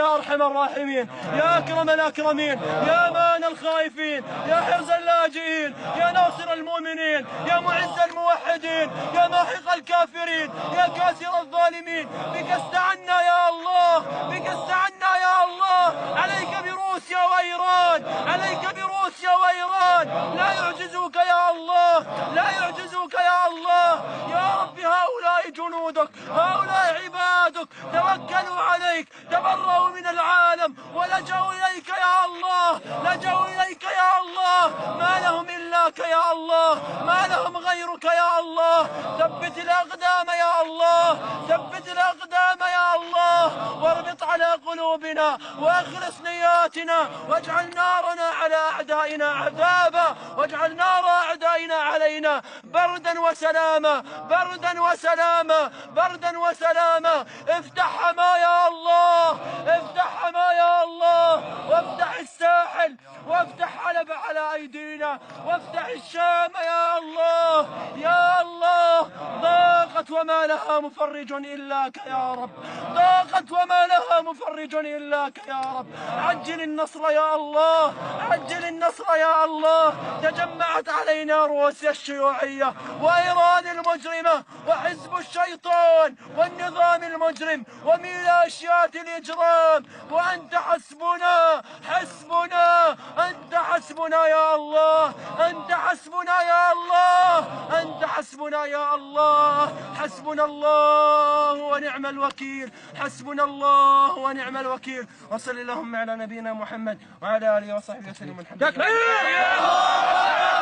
يا أرحم الراحمين، يا أكرم الأكرمين، يا مان الخائفين، يا حرز اللاجئين، يا ناصر المؤمنين، يا معز الموحدين، يا ماحق الكافرين، يا كاسر الظالمين. بك استعنا يا الله، بك استعنا يا الله. عليك بروسيا وإيران، عليك بروسيا وإيران. لا يعجزوك يا الله، لا يعجزوك يا الله. يا رب هؤلاء جنودك، هؤلاء عبادك، توكلوا عليك، تبرؤوا من العالم ولجأوا إليك يا الله، لجأوا إليك يا الله. ما لهم إلاك يا الله، ما لهم غيرك يا الله. ثبت الأقدام يا الله، ثبت الأقدام يا الله، واربط على قلوبنا وأخلص نياتنا، واجعل نارنا على أعدائنا عذابا، واجعل نار أعدائنا علينا بردا وسلاما، بردا وسلاما، بردا وسلاما. افتح حما يا الله، افتح حما يا الله، وافتح الساحل، وافتح حلب على أيدينا، وافتح الشام يا الله، يا الله. ضاقت وما لها مفرج إلاك يا رب، ضاقت وما لها مفرج إلاك يا رب. عجل النصر يا الله، عجل النصر يا الله. تجمعت علينا روسيا الشيوعية وإيران المجرمة وحزب الشيطان والنظام المجرم وميليشيات الإجرام، وأنت حسبنا، حسبنا، أنت حسبنا يا الله، أنت حسبنا يا الله، أنت حسبنا يا الله. حسبنا الله ونعم الوكيل، حسبنا الله ونعم الوكيل. وصل اللهم على نبينا محمد وعلى آله وصحبه وسلم. الحمد لله.